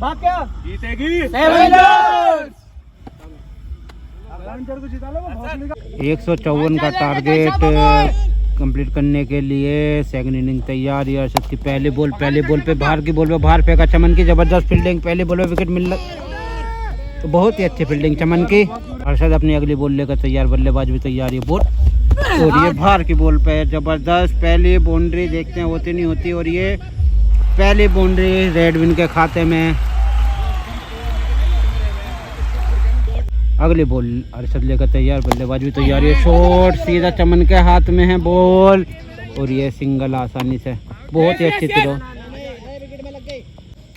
जीतेगी 154 का target complete करने के लिए सेकंड इनिंग तैयार। ये अर्शद की पहले बॉल पे बाहर की बॉल पे बाहर फेंका चमन की, जबरदस्त फील्डिंग, पहले बॉल पे विकेट मिल तो बहुत ही अच्छी फील्डिंग चमन की। अर्शद अपनी अगली बॉल लेकर तैयार, बल्लेबाज भी तैयार। ये बॉल और ये बाहर की बॉल पे जबरदस्त पहली बाउंड्री, देखते हैं होती नहीं होती, और ये पहली बाउंड्री रेडविन के खाते में। अगली बॉल अरशद लेकर तैयार, बल्लेबाज भी तैयार। ये शॉट सीधा चमन के हाथ में है बॉल, और ये सिंगल आसानी से, बहुत ही अच्छी थ्रो।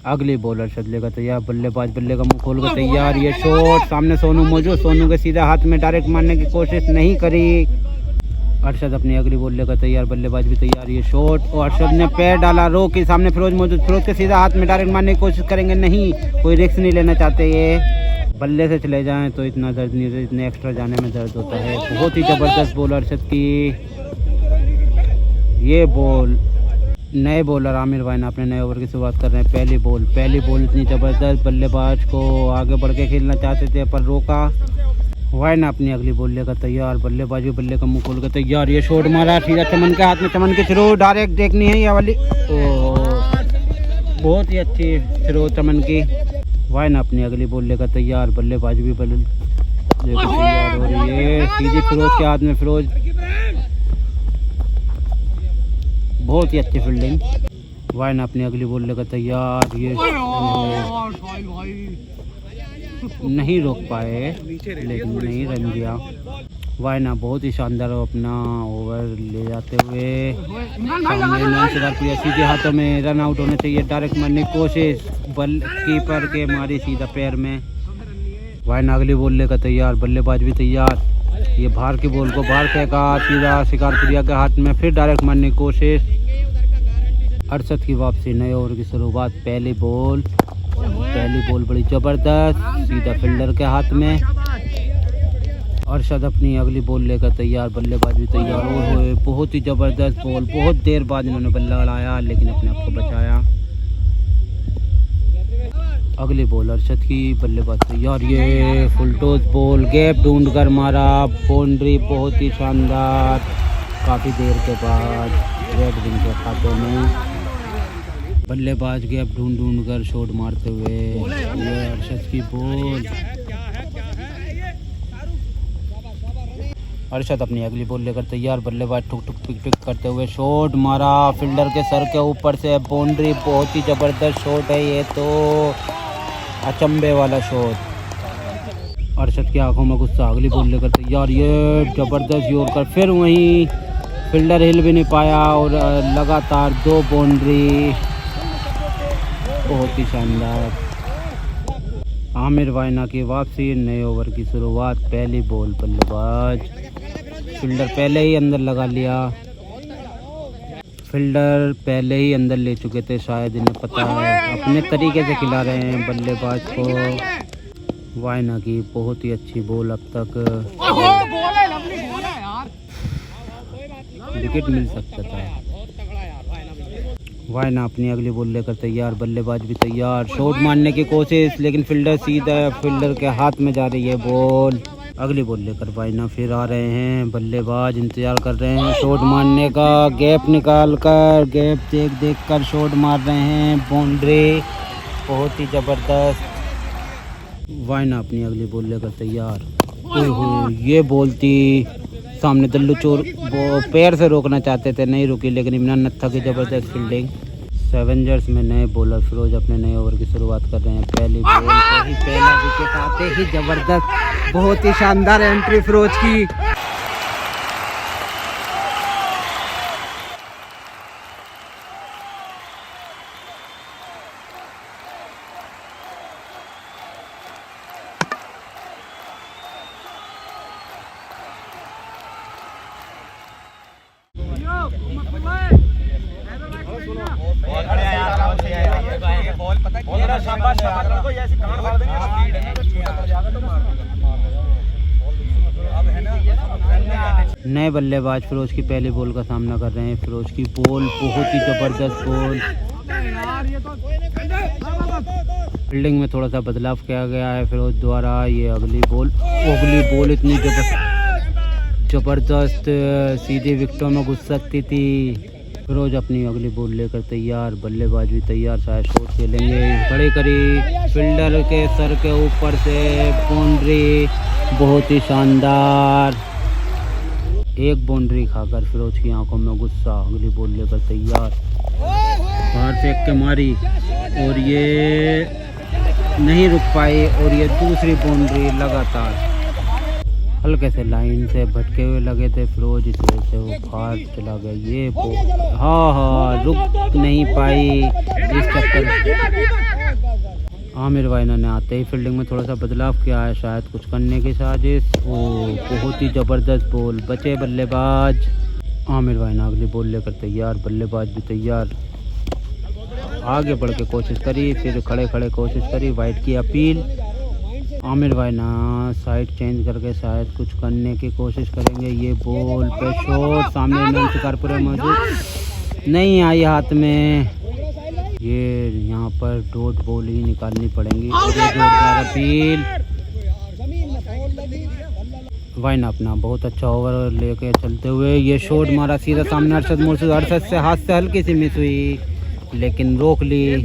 अगली बॉल अरशद लेकर तैयार, बल्लेबाज बल्ले का मुंह खोल कर तैयार। ये शॉट सामने सोनू मौजूद, सोनू के सीधा हाथ में डायरेक्ट मारने की कोशिश नहीं करी। अरशद अपनी अगली बॉल लेकर तैयार, बल्लेबाज भी तैयार। ये शॉट और अरशद ने पैर डाला, रो के सामने फिरोज मौजूद, फिरोज के सीधा हाथ में डायरेक्ट मारने की कोशिश करेंगे, नहीं, कोई रिस्क नहीं लेना चाहते। ये बल्ले से चले जाएं तो इतना दर्द नहीं होता, इतने एक्स्ट्रा जाने में दर्द होता है। बहुत ही ज़बरदस्त बॉल अरशद की। ये बॉल नए बॉलर आमिर भाई ने अपने नए ओवर की शुरुआत कर रहे हैं। पहली बॉल इतनी ज़बरदस्त, बल्लेबाज को आगे बढ़ के खेलना चाहते थे पर रोका। वाई ने अपनी अगली बॉल लेकर तैयार, बल्लेबाज भी बल्ले का मुंह खोल कर तैयार। ये शॉट मारा सीधा चमन के हाथ में, चमन की थ्रो डायरेक्ट देखनी है ये वाली, बहुत ही अच्छी थ्रो चमन की। वाई ने अपनी अगली बॉल लेकर तैयार, बल्लेबाज भी लेकर तैयार। और ये सीधी फिरोज के हाथ में, फिरोज बहुत ही अच्छी फील्डिंग। वाई ने अपनी अगली बॉल लेकर तैयार। ये नहीं रोक पाए लेकिन नहीं रन दिया। वाई ना बहुत ही शानदार अपना ओवर ले जाते हुए सामने सीधे हाथों में रन आउट होने चाहिए, डायरेक्ट मारने की कोशिश, बल कीपर के मारी सीधा पैर में। वाई ना अगली बॉल लेकर तैयार, बल्लेबाज भी तैयार। ये बाहर की बॉल को बाहर फेंका सीधा शिकारपुरिया के हाथ में, फिर डायरेक्ट मारने की कोशिश। अरशद की वापसी, नए ओवर की शुरुआत। पहली बॉल बड़ी जबरदस्त सीधा फील्डर के हाथ में। अरशद अपनी अगली बॉल लेकर तैयार, बल्लेबाज भी तैयार। और बहुत ही जबरदस्त बॉल, बहुत देर बाद इन्होंने बल्ला लगाया लेकिन अपने आप को बचाया। अगली बॉल अरशद की, बल्लेबाज तैयार। ये फुल टॉस बॉल, गैप ढूंढ कर मारा, बाउंड्री बहुत ही शानदार, काफ़ी देर के बाद रेडविन के खाते में। बल्लेबाज गैप ढूंढ कर शॉट मारते हुए ये अरशद की बॉल। अरशद अपनी अगली बॉल लेकर तैयार, बल्लेबाज टुक टुक पिक पिक करते हुए शॉट मारा फील्डर के सर के ऊपर से, बाउंड्री, बहुत ही ज़बरदस्त शॉट है ये तो, अचंभे वाला शॉट। अरशद की आंखों में गुस्सा, अगली बॉल लेकर तैयार। ये ज़बरदस्त योरकर, फिर वहीं फील्डर हिल भी नहीं पाया और लगातार 2 बाउंड्री, बहुत ही शानदार। आमिर वाइना की वापसी, नए ओवर की शुरुआत। पहली बॉल, बल्लेबाज फील्डर पहले ही अंदर लगा लिया, फील्डर पहले ही अंदर ले चुके थे, शायद इन्हें पता है, अपने तरीके से खिला रहे हैं बल्लेबाज को। वाइना की बहुत ही अच्छी बॉल, अब तक विकेट मिल सकता था। वाइना अपनी अगली बॉल लेकर तैयार, बल्लेबाज भी तैयार। शॉट मारने की कोशिश लेकिन फील्डर सीधा फील्डर के हाथ में जा रही है बॉल। अगली बॉल लेकर वाइना फिर आ रहे हैं, बल्लेबाज इंतजार कर रहे हैं शॉट मारने का, गैप निकाल कर, गैप देख कर शॉट मार रहे हैं, बाउंड्री, बहुत ही ज़बरदस्त। वाइना अपनी अगली बॉल लेकर तैयार। ये बॉल थी सामने, दल्लू चोर वो पैर से रोकना चाहते थे, नहीं रुकी लेकिन इमरान नत्था की ज़बरदस्त फील्डिंग। सेवेंजर्स में नए बॉलर फिरोज अपने नए ओवर की शुरुआत कर रहे हैं। पहली बॉल से ही पहला विकेट आते ही ज़बरदस्त, बहुत ही शानदार एंट्री फिरोज की। नए बल्लेबाज फिरोज की पहली बॉल का सामना कर रहे हैं। फिरोज की बॉल बहुत ही ज़बरदस्त बॉल, फील्डिंग में थोड़ा सा बदलाव किया गया है फिरोज द्वारा। ये अगली बॉल इतनी ज़बरदस्त सीधे विकेटों में घुस सकती थी। फिरोज अपनी अगली बॉल लेकर तैयार, बल्लेबाज भी तैयार, शायद शॉट खेलेंगे। खड़ी करी, फील्डर के सर के ऊपर से बाउंड्री, बहुत ही शानदार। एक बाउंड्री खाकर फिरोज की आंखों में गुस्सा। अगली बॉल लेकर तैयार, बाहर फेंक के मारी और ये नहीं रुक पाई और ये दूसरी बाउंड्री लगातार। हल्के से लाइन से भटके हुए लगे थे फिरोज, इस वजह से वो बाहर चला गया। ये हाँ रुक नहीं पाई इस चक्कर। आमिर वाइना ने आते ही फील्डिंग में थोड़ा सा बदलाव किया है, शायद कुछ करने की साजिश। बहुत ही ज़बरदस्त बॉल, बचे बल्लेबाज। आमिर वाइना अगली बॉल लेकर तैयार, बल्लेबाज भी तैयार। आगे बढ़ के कोशिश करी, फिर खड़े खड़े कोशिश करी, वाइड की अपील। आमिर वाइना साइड चेंज करके शायद कुछ करने की कोशिश करेंगे। ये बॉल पे शॉट, सामने में शिकारपुरे मौजूद नहीं आई हाथ में। ये यहाँ पर डॉट बॉल ही निकालनी पड़ेंगी। अपील, वाइना अपना बहुत अच्छा ओवर लेके चलते हुए ये शॉट मारा सीधा सामने अरशद मुर्शिद। अरशद से हाथ से हल्की सी मिस हुई लेकिन रोक ली।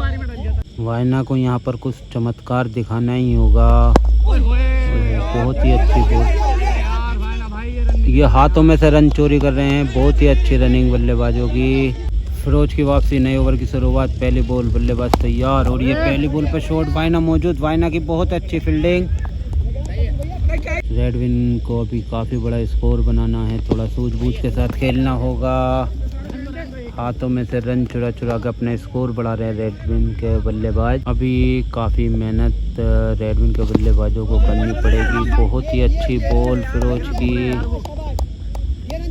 वाइना को यहाँ पर कुछ चमत्कार दिखाना ही होगा। बहुत ही अच्छी बॉल, ये हाथों में से रन चोरी कर रहे हैं। बहुत ही अच्छी रनिंग बल्लेबाजों की। फिरोज की वापसी, नए ओवर की शुरुआत। पहली बॉल, बल्लेबाज तैयार और ये पहली बॉल पर शॉट, वाइना मौजूद। वाइना की बहुत अच्छी फील्डिंग। रेडविन को अभी काफ़ी बड़ा स्कोर बनाना है, थोड़ा सूझबूझ के साथ खेलना होगा। हाथों में से रन चुरा के अपने स्कोर बढ़ा रहे हैं रेडविन के बल्लेबाज। अभी काफ़ी मेहनत रेडविन के बल्लेबाजों को करनी पड़ेगी। बहुत ही अच्छी बॉल फिरोज की।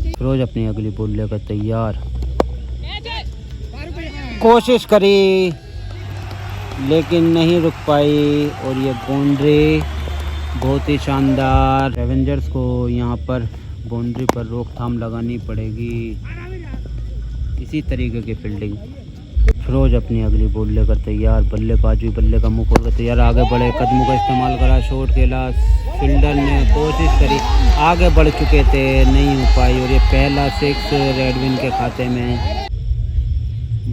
फिरोज अपनी अगली बॉल लेकर तैयार, कोशिश करी लेकिन नहीं रुक पाई और ये बाउंड्री बहुत ही शानदार। एवेंजर्स को यहाँ पर बाउंड्री पर रोकथाम लगानी पड़ेगी। इसी तरीके की फील्डिंग। फिरोज अपनी अगली बॉल लेकर तैयार, बल्लेबाज भी बल्ले का मुंह खोलकर तैयार। आगे बढ़े, कदमों का इस्तेमाल करा, शॉट खेला। फील्डर ने कोशिश करी, आगे बढ़ चुके थे, नहीं हो पाई और ये पहला 6 रेडविन के खाते में।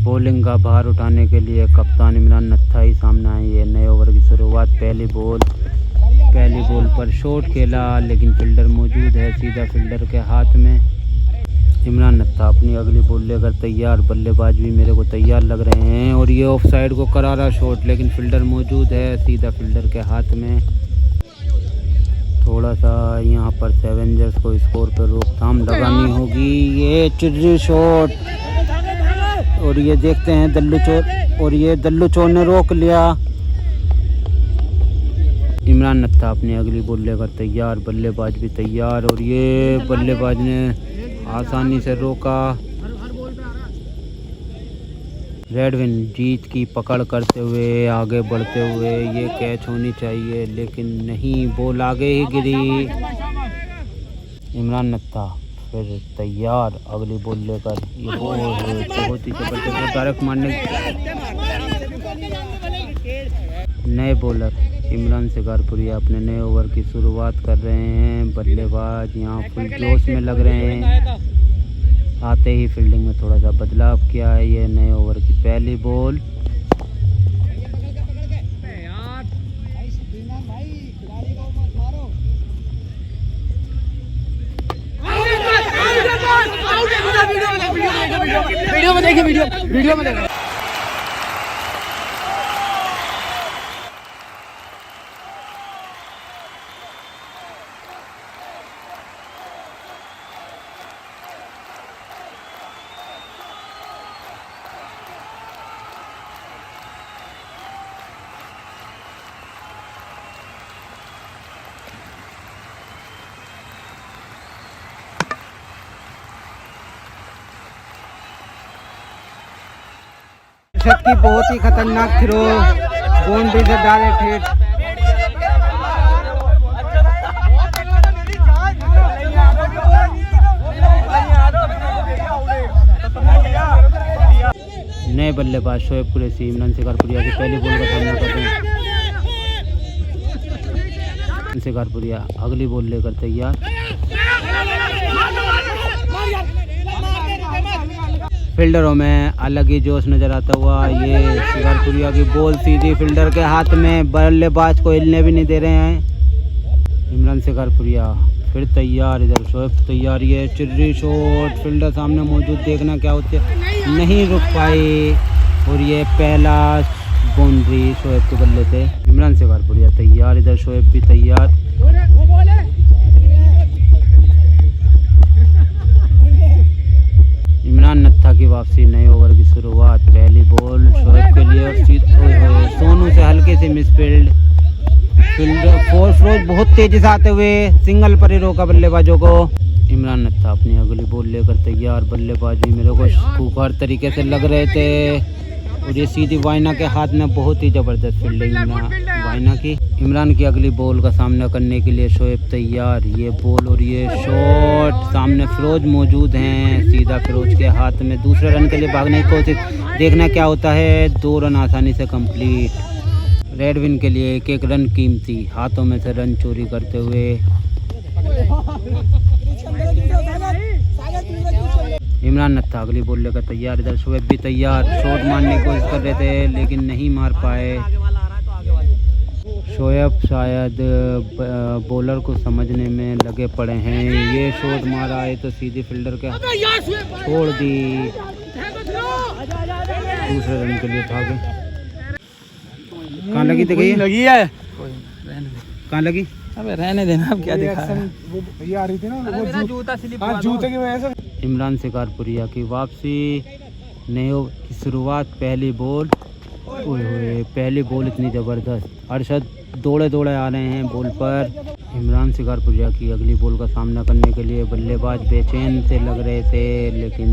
बॉलिंग का भार उठाने के लिए कप्तान इमरान नत्था ही सामने आई है। नए ओवर की शुरुआत। पहली बॉल पर शॉट खेला लेकिन फील्डर मौजूद है, सीधा फील्डर के हाथ में। इमरान नत्था अपनी अगली बॉल लेकर तैयार, बल्लेबाज भी मेरे को तैयार लग रहे हैं और ये ऑफ साइड को करारा शॉट लेकिन फील्डर मौजूद है, सीधा फील्डर के हाथ में। थोड़ा सा यहाँ पर एवेंजर्स को स्कोर पर रोकथाम लगानी होगी। ये चिर्री शॉट और ये देखते हैं दल्लू चोर, और ये दल्लू चोर ने रोक लिया। इमरान नत्था अपनी अगली बॉल लेकर तैयार, बल्लेबाज भी तैयार और ये बल्लेबाज ने आसानी से रोका। रेडविन जीत की पकड़ करते हुए आगे बढ़ते हुए, ये कैच होनी चाहिए लेकिन नहीं, बॉल आगे ही गिरी। इमरान नत्था फिर तैयार, अगली बॉल लेकर। ये बॉल बहुत ही जबरदस्त डायरेक्ट मारने। नए बॉलर इमरान शिकारपुरिया अपने नए ओवर की शुरुआत कर रहे हैं। बल्लेबाज यहाँ फुल जोश में लग रहे हैं। आते ही फील्डिंग में थोड़ा सा बदलाव किया है। ये नए ओवर की पहली बॉल। वीडियो में देखिए, वीडियो में देखिए। अरशद की बहुत ही खतरनाक थ्रो, बाउंड्री से डायरेक्ट हिट। नए बल्लेबाज शोएब कुरैशी इमरान शिकारपुरिया की पहली बॉल का सामना कर रहे हैं। शिकारपुरिया अगली बॉल लेकर तैयार। फील्डरों में अलग ही जोश नजर आता हुआ। ये शिकारपुरिया की बॉल सीधी फील्डर के हाथ में, बल्लेबाज को हिलने भी नहीं दे रहे हैं। इमरान शिकारपुरिया फिर तैयार, इधर शोएब तैयार। ये चिर्री शॉट, फील्डर सामने मौजूद, देखना क्या होते, नहीं रुक पाए और ये पहला बाउंड्री शोएब के बल्ले से। इमरान शिकारपुरिया तैयार, इधर शोएब भी तैयार। इमरान नत्था की वापसी, नए ओवर की शुरुआत। पहली बॉल शोएब के लिए और सोनू से हल्के से मिसफील्ड। फील्डर फिरोज बहुत तेजी से आते हुए सिंगल पर ही रोका बल्लेबाजों को। इमरान नत्था अपनी अगली बॉल लेकर तैयार। बल्लेबाज भी मेरे को खूंखार तरीके से लग रहे थे और ये सीधी वाइना के हाथ में, बहुत ही ज़बरदस्त फील्डिंग वाइना की। इमरान की अगली बॉल का सामना करने के लिए शोएब तैयार। ये बॉल और ये शॉट, सामने फिरोज मौजूद हैं, सीधा फिरोज के हाथ में। दूसरे रन के लिए भागने की कोशिश, देखना क्या होता है। 2 रन आसानी से कंप्लीट। रेडविन के लिए एक एक रन कीमती, हाथों में से रन चोरी करते हुए। इमरान नत्था अगली बॉल लेकर तैयार, इधर शोएब भी तैयार। शॉट मारने की कोशिश कर रहे थे लेकिन नहीं मार पाए। शोएब शायद बॉलर को समझने में लगे पड़े हैं। ये शॉट मारा है तो सीधी फील्डर के छोड़ दी, दूसरे रन के लिए भागे। कहाँ लगी थी? लगी है, कहाँ लगी? अबे रहने देना, अब क्या दिखा है? ये आ रही थी ना, मेरा जूता स्लिप हुआ, जूते की वजह से। इमरान शिकारपुरिया की वापसी, नए ओवर की शुरुआत। पहली बॉल, पहली बॉल इतनी ज़बरदस्त। अरशद दौड़े दौड़े आ रहे हैं बॉल पर। इमरान शिकारपुरिया की अगली बॉल का सामना करने के लिए बल्लेबाज बेचैन से लग रहे थे, लेकिन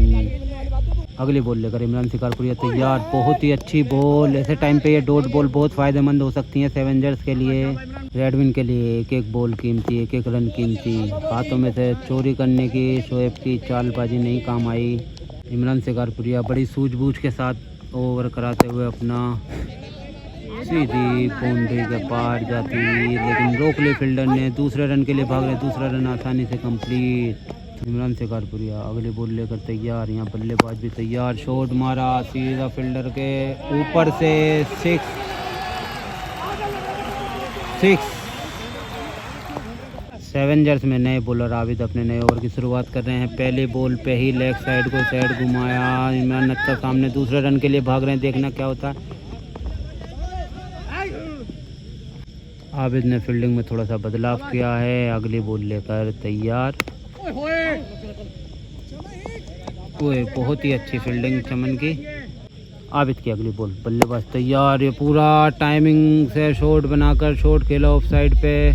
अगली बॉल लेकर इमरान शिकारपुरिया तैयार। बहुत ही अच्छी बॉल, ऐसे टाइम पे ये डॉट बॉल बहुत फ़ायदेमंद हो सकती हैं सेवेंजर्स के लिए। रेडविन के लिए एक एक बॉल कीमती, एक एक रन कीमती। हाथों में से चोरी करने की शोएब की चालबाजी नहीं काम आई। इमरान शिकारपुरिया बड़ी सूझबूझ के साथ ओवर कराते हुए अपना सीधी बाउंड्री के पार जाती, लेकिन रोक ली फील्डर ने। दूसरे रन के लिए भाग रहे, दूसरा रन आसानी से कंप्लीट। इमरान शिकारपुरिया अगली बॉल लेकर तैयार। यहाँ बल्लेबाज भी तैयार। शॉट मारा सीधा फील्डर के ऊपर से, 6। सेवेंजर्स में नए बॉलर आबिद अपने नए ओवर की शुरुआत कर रहे हैं। पहली बॉल पे ही लेग साइड को साइड घुमाया। इमरान नत्था सामने दूसरे रन के लिए भाग रहे हैं, देखना क्या होता है। आबिद ने फील्डिंग में थोड़ा सा बदलाव किया है। अगली बॉल लेकर तैयार। ओए बहुत ही अच्छी फील्डिंग चमन की। आबिद की अगली बॉल, बल्लेबाज तैयार। ये पूरा टाइमिंग से शॉट बनाकर शॉट खेला ऑफ साइड पे,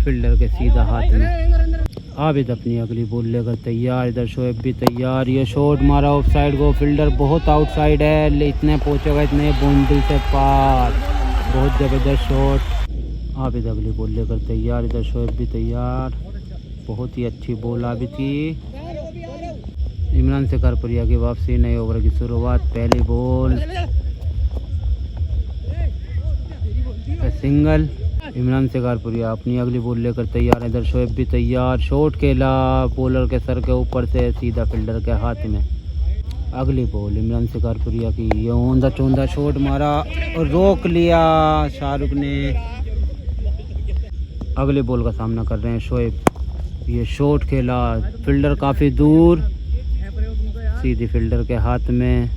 फील्डर के सीधा हाथ में। आबिद अपनी अगली बॉल लेकर तैयार। इधर शोएब भी तैयार। ये शॉट मारा ऑफ साइड को, फील्डर बहुत आउटसाइड है, इतने पहुंचेगा, इतने बाउंड्री से पार। बहुत ज़बरदस्त शॉट। आबिद अगली बॉल लेकर तैयार। इधर शोएब भी तैयार। बहुत ही अच्छी बॉल आबिद की। इमरान शिकारपुरिया की वापसी, नए ओवर की शुरुआत। पहली बॉल सिंगल। इमरान शिकारपुरिया अपनी अगली बॉल लेकर तैयार है। इधर शोएब भी तैयार। शॉट खेला बॉलर के सर के ऊपर से, सीधा फील्डर के हाथ में। अगली बॉल इमरान शिकारपुरिया की। ये औंधा चौंधा शॉट मारा और रोक लिया शाहरुख ने। अगली बॉल का सामना कर रहे हैं शोएब। ये शॉट खेला, फील्डर काफ़ी दूर, सीधी फील्डर के हाथ में।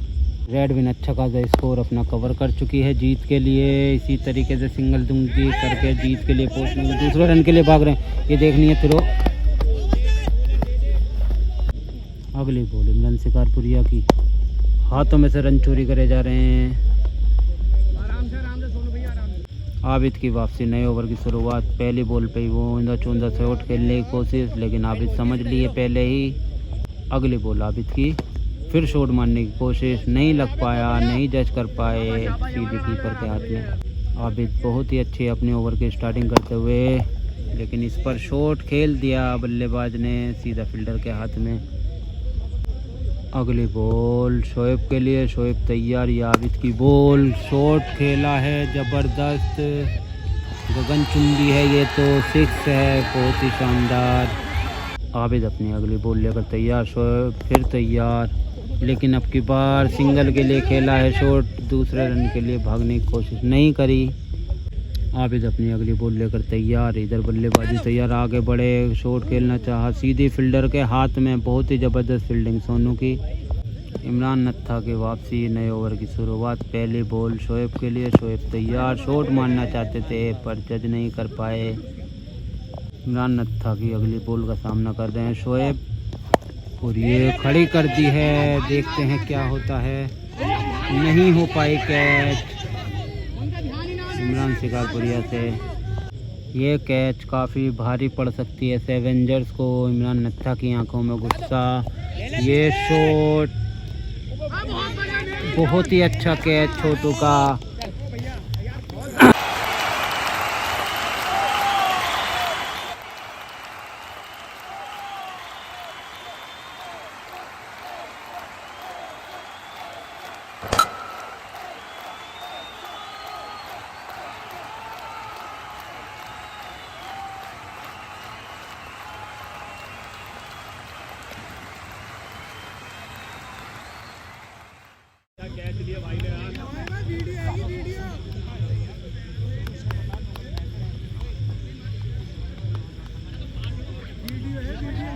रेडविन अच्छा खासा स्कोर अपना कवर कर चुकी है जीत के लिए। इसी तरीके से सिंगल दुंगी करके जीत के लिए पहुंचने में दूसरे रन के लिए भाग रहे हैं, ये देखनी है थ्रो। अगली बॉल इमरान शिकारपुरिया की। हाथों में से रन चोरी करे जा रहे हैं। आबिद की वापसी, नए ओवर की शुरुआत। पहली बॉल पे ही वो औंधा चौंधा शॉट खेलने की कोशिश, लेकिन आबिद समझ लिए पहले ही। अगली बॉल आबिद की। फिर शॉट मारने की कोशिश, नहीं लग पाया, नहीं जज कर पाए, सीधे कीपर के हाथ में। आबिद बहुत ही अच्छी अपने ओवर की स्टार्टिंग करते हुए, लेकिन इस पर शॉट खेल दिया बल्लेबाज ने, सीधा फील्डर के हाथ में। अगली बॉल शोएब के लिए। शोएब तैयार। ये आबिद की बॉल, शॉट खेला है ज़बरदस्त, गगनचुंबी है ये तो, 6 है, बहुत ही शानदार। आबिद अपनी अगली बॉल लेकर तैयार, शोएब फिर तैयार, लेकिन अब की बार सिंगल के लिए खेला है शॉट, दूसरे रन के लिए भागने की कोशिश नहीं करी। आबिद अपनी अगली बॉल लेकर तैयार, इधर बल्लेबाजी तैयार, आगे बढ़े, शॉट खेलना चाहा, सीधी फील्डर के हाथ में, बहुत ही ज़बरदस्त फील्डिंग सोनू की। इमरान नत्था की वापसी, नए ओवर की शुरुआत, पहली बॉल शोएब के लिए, शोएब तैयार, शॉट मारना चाहते थे पर जज नहीं कर पाए। इमरान नत्था की अगली बॉल का सामना कर रहे हैं शोएब, और ये खड़ी कर दी है, देखते हैं क्या होता है, नहीं हो पाई कैच इमरान शिकारपुरिया से। ये कैच काफ़ी भारी पड़ सकती है सेवेंजर्स को। इमरान नत्था की आंखों में गुस्सा, ये शॉट बहुत ही अच्छा कैच छोटू का।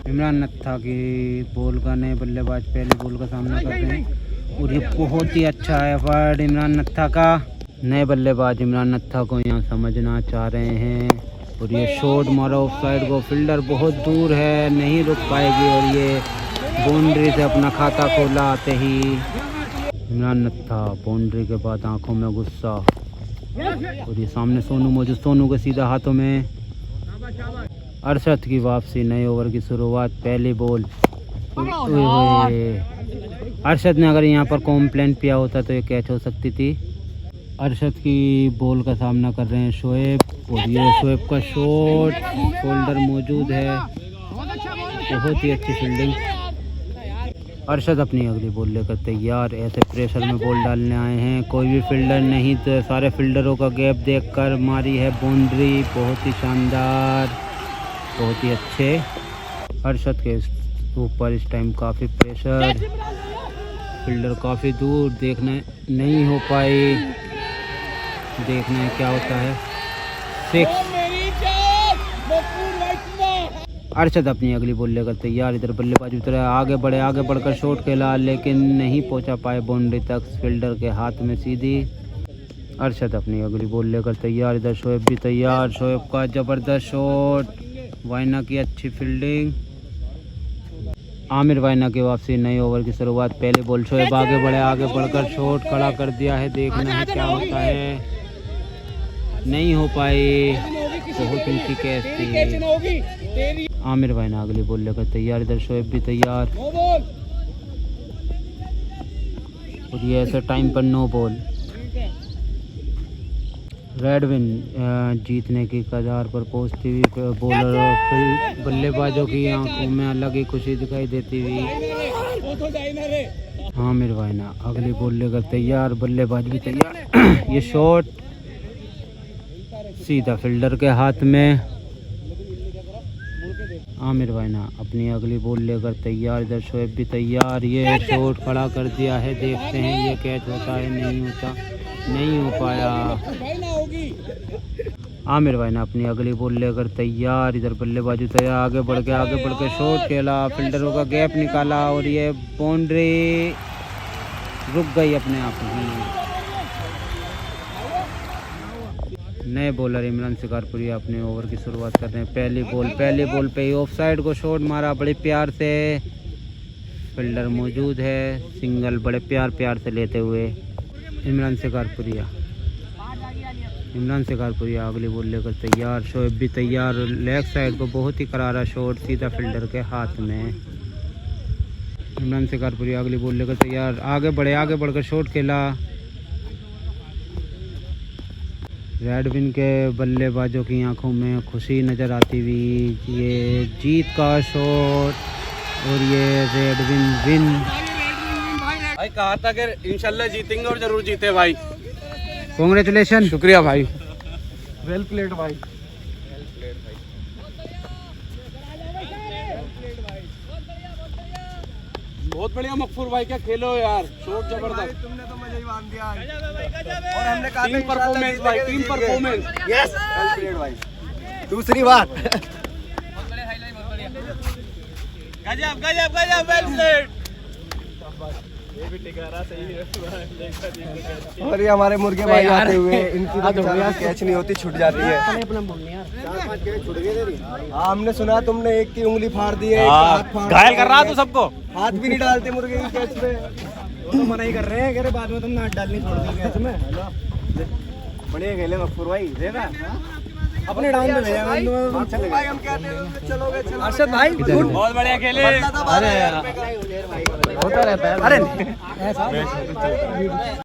इमरान नत्था की बॉल का नए बल्लेबाज पहली बॉल का सामना करते हैं, और ये बहुत ही अच्छा एफर्ट इमरान नत्था का। नए बल्लेबाज इमरान नत्था को यहाँ समझना चाह रहे हैं, और ये शॉट मारा ऑफ साइड को, फील्डर बहुत दूर है, नहीं रुक पाएगी, और ये बाउंड्री से अपना खाता खोला आते ही। इमरान नत्था बाउंड्री के बाद आंखों में गुस्सा, और ये सामने सोनू मौजूद, सोनू के सीधा हाथों में। अरशद की वापसी, नए ओवर की शुरुआत, पहली बॉल। अरशद ने अगर यहाँ पर कॉम्प्लेन किया होता तो ये कैच हो सकती थी। अरशद की बॉल का सामना कर रहे हैं शोएब, और ये शोएब का शॉट, शोल्डर मौजूद है, बहुत ही अच्छी फील्डिंग। अरशद अपनी अगली बॉल लेकर तैयार, ऐसे प्रेशर में बॉल डालने आए हैं, कोई भी फील्डर नहीं, तो सारे फील्डरों का गैप देखकर मारी है बाउंड्री, बहुत ही शानदार, बहुत ही अच्छे। अरशद के ऊपर इस टाइम काफ़ी प्रेशर, फील्डर काफ़ी दूर, देखने नहीं हो पाई, देखना है क्या होता है। 6। अरशद अपनी अगली बॉल लेकर तैयार, इधर बल्लेबाज उतरा, आगे बढ़कर शॉट खेला, लेकिन नहीं पहुंचा पाए बाउंड्री तक, फील्डर के हाथ में सीधी। अरशद अपनी अगली बॉल लेकर तैयार, इधर शोएब भी तैयार, शोएब का ज़बरदस्त शॉट, वाइना की अच्छी फील्डिंग। आमिर वाइना की वापसी, नए ओवर की शुरुआत, पहले बॉल, शोएब आगे बढ़कर शॉट खड़ा कर दिया है, देखना है क्या होता है, नहीं हो पाई, बहुत ऊंची कैच थी। आमिर वाइना अगली बॉल लेकर तैयार, इधर शोएब भी तैयार, और ये ऐसे टाइम पर नो बॉल। रेडविन जीतने की कगार पर पहुंचती हुई बॉलर और बल्लेबाजों की आंखों में अलग ही खुशी दिखाई देती हुई। आमिर वाइना अगली बॉल लेकर तैयार, बल्लेबाज भी तैयार, ये शॉट सीधा फील्डर के हाथ में। आमिर वाइना अपनी अगली बॉल लेकर तैयार, इधर शोएब भी तैयार, ये शॉट खड़ा कर दिया है, देखते हैं ये कैच होता है, नहीं होता, नहीं हो पाया। आमिर वाइना अपनी अगली बॉल लेकर तैयार, इधर बल्लेबाजी तैयार, आगे बढ़ के शॉट खेला, फील्डरों का गैप निकाला, और ये बाउंड्री रुक गई अपने आप ही। नए बॉलर इमरान शिकारपुरिया अपने ओवर की शुरुआत कर रहे हैं, पहली बॉल पे ही ऑफ साइड को शॉट मारा, बड़े प्यार से, फील्डर मौजूद है, सिंगल बड़े प्यार से लेते हुए इमरान शिकारपुरिया अगली बॉल लेकर तैयार, शोएब भी तैयार, लेग साइड को बहुत ही करारा शॉट, सीधा फील्डर के हाथ में। इमरान शिकारपुरिया अगली बॉल लेकर तैयार, आगे बढ़कर शॉट खेला, रेडविन के बल्लेबाजों की आंखों में खुशी नज़र आती हुई, ये जीत का शॉट, और ये रेडविन विन। भाई कहा था कि इंशाल्लाह जीतेंगे और जरूर जीते भाई। कांग्रेचुलेशन। शुक्रिया भाई। वेल प्लेड भाई। बहुत बढ़िया मकफूर भाई, क्या खेलो यार, शॉट जबरदस्त। तुमने तो मजा ही बांध दिया आज। और हमने कहा टीम परफॉर्मेंस भाई, team performance. Yes well played भाई। दूसरी बार गजब गजब गजब, वेल प्लेड। और ये हमारे मुर्गे भाई आते हुए, इनकी तो कैच नहीं होती, छूट जाती है। हाँ हमने सुना तुमने एक की उंगली फाड़ दी है, घायल कर रहा तू सबको। हाथ भी नहीं डालते मुर्गे की कैच पे। वो तो मना ही कर रहे हैं, कह रहे बाद में तुमने हाथ डालनी छोड़ दी कैच में। बढ़िया खेले मकफूर भाई, देखा अपने डाउन में भेजा भाई। हम कहते हैं चलोगे अर्शद भाई, बहुत बढ़िया खेले। होता रहता है। अरे